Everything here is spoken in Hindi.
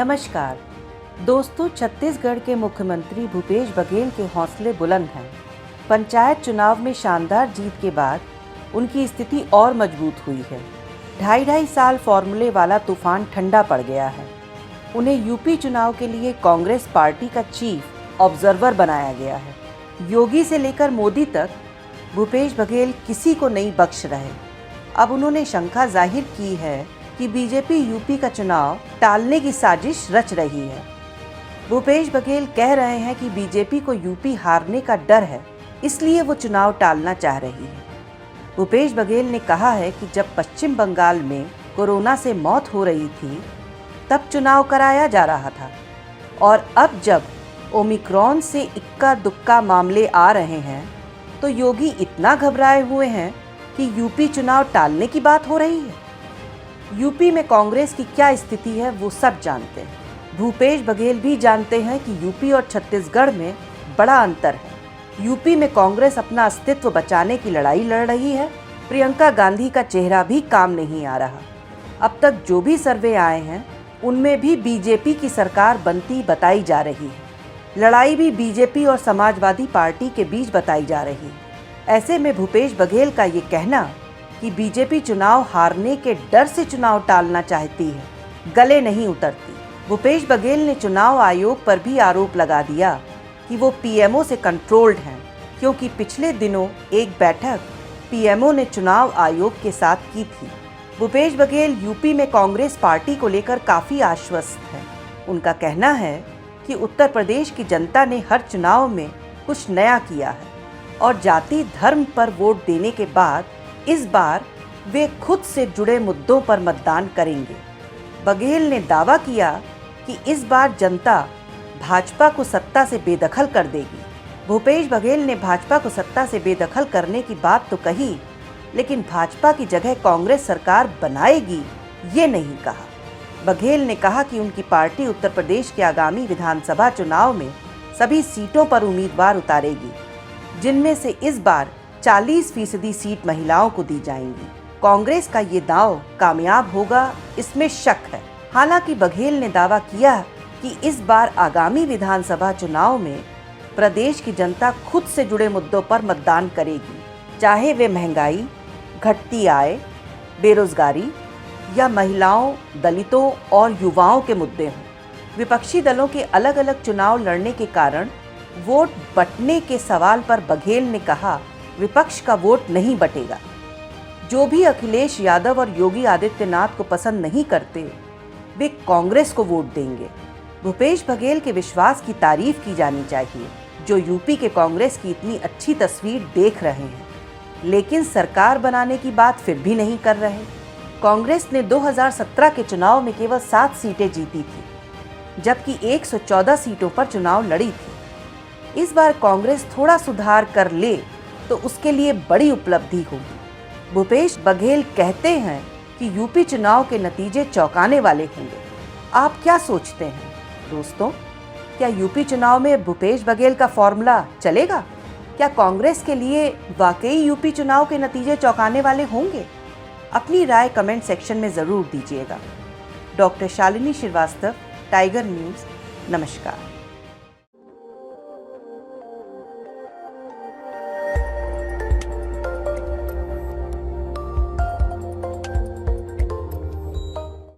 नमस्कार दोस्तों, छत्तीसगढ़ के मुख्यमंत्री भूपेश बघेल के हौसले बुलंद हैं। पंचायत चुनाव में शानदार जीत के बाद उनकी स्थिति और मजबूत हुई है। 2.5 साल फॉर्मूले वाला तूफान ठंडा पड़ गया है। उन्हें यूपी चुनाव के लिए कांग्रेस पार्टी का चीफ ऑब्जर्वर बनाया गया है। योगी से लेकर मोदी तक भूपेश बघेल किसी को नहीं बख्श रहे। अब उन्होंने शंका जाहिर की है कि बीजेपी यूपी का चुनाव टालने की साजिश रच रही है। भूपेश बघेल कह रहे हैं कि बीजेपी को यूपी हारने का डर है, इसलिए वो चुनाव टालना चाह रही है। भूपेश बघेल ने कहा है कि जब पश्चिम बंगाल में कोरोना से मौत हो रही थी तब चुनाव कराया जा रहा था, और अब जब ओमिक्रॉन से इक्का दुक्का मामले आ रहे हैं तो योगी इतना घबराए हुए हैं कि यूपी चुनाव टालने की बात हो रही है। यूपी में कांग्रेस की क्या स्थिति है वो सब जानते हैं। भूपेश बघेल भी जानते हैं कि यूपी और छत्तीसगढ़ में बड़ा अंतर है। यूपी में कांग्रेस अपना अस्तित्व बचाने की लड़ाई लड़ रही है। प्रियंका गांधी का चेहरा भी काम नहीं आ रहा। अब तक जो भी सर्वे आए हैं उनमें भी बीजेपी की सरकार बनती बताई जा रही है। लड़ाई भी बीजेपी और समाजवादी पार्टी के बीच बताई जा रही है। ऐसे में भूपेश बघेल का ये कहना कि बीजेपी चुनाव हारने के डर से चुनाव टालना चाहती है, गले नहीं उतरती। भूपेश बघेल ने चुनाव आयोग पर भी आरोप लगा दिया कि वो पीएमओ से कंट्रोल्ड हैं, क्योंकि पिछले दिनों एक बैठक पीएमओ ने चुनाव आयोग के साथ की थी। भूपेश बघेल यूपी में कांग्रेस पार्टी को लेकर काफ़ी आश्वस्त हैं। उनका कहना है कि उत्तर प्रदेश की जनता ने हर चुनाव में कुछ नया किया है और जाति धर्म पर वोट देने के बाद इस बार वे खुद से जुड़े मुद्दों पर मतदान करेंगे। बघेल ने दावा किया कि इस बार जनता भाजपा को सत्ता से बेदखल कर देगी। भूपेश बघेल ने भाजपा को सत्ता से बेदखल करने की बात तो कही, लेकिन भाजपा की जगह कांग्रेस सरकार बनाएगी ये नहीं कहा। बघेल ने कहा कि उनकी पार्टी उत्तर प्रदेश के आगामी विधानसभा चुनाव में सभी सीटों पर उम्मीदवार उतारेगी, जिनमें से इस बार 40% सीट महिलाओं को दी जाएंगी। कांग्रेस का ये दांव कामयाब होगा, इसमें शक है। हालांकि बघेल ने दावा किया कि इस बार आगामी विधानसभा चुनाव में प्रदेश की जनता खुद से जुड़े मुद्दों पर मतदान करेगी, चाहे वे महंगाई, घटती आय, बेरोजगारी या महिलाओं, दलितों और युवाओं के मुद्दे हों। विपक्षी दलों के अलग अलग चुनाव लड़ने के कारण वोट बंटने के सवाल पर बघेल ने कहा, विपक्ष का वोट नहीं बटेगा। जो भी अखिलेश यादव और योगी आदित्यनाथ को पसंद नहीं करते वे कांग्रेस को वोट देंगे। भूपेश बघेल के विश्वास की तारीफ की जानी चाहिए, जो यूपी के कांग्रेस की इतनी अच्छी तस्वीर देख रहे हैं, लेकिन सरकार बनाने की बात फिर भी नहीं कर रहे। कांग्रेस ने 2017 के चुनाव में केवल 7 सीटें जीती थी, जबकि 114 सीटों पर चुनाव लड़ी थी। इस बार कांग्रेस थोड़ा सुधार कर ले तो उसके लिए बड़ी उपलब्धि होगी। भूपेश बघेल कहते हैं कि यूपी चुनाव के नतीजे चौंकाने वाले होंगे। आप क्या सोचते हैं दोस्तों? क्या यूपी चुनाव में भूपेश बघेल का फॉर्मूला चलेगा? क्या कांग्रेस के लिए वाकई यूपी चुनाव के नतीजे चौंकाने वाले होंगे? अपनी राय कमेंट सेक्शन में ज़रूर दीजिएगा। Doctor Shalini Srivastava, tiger news, नमस्कार।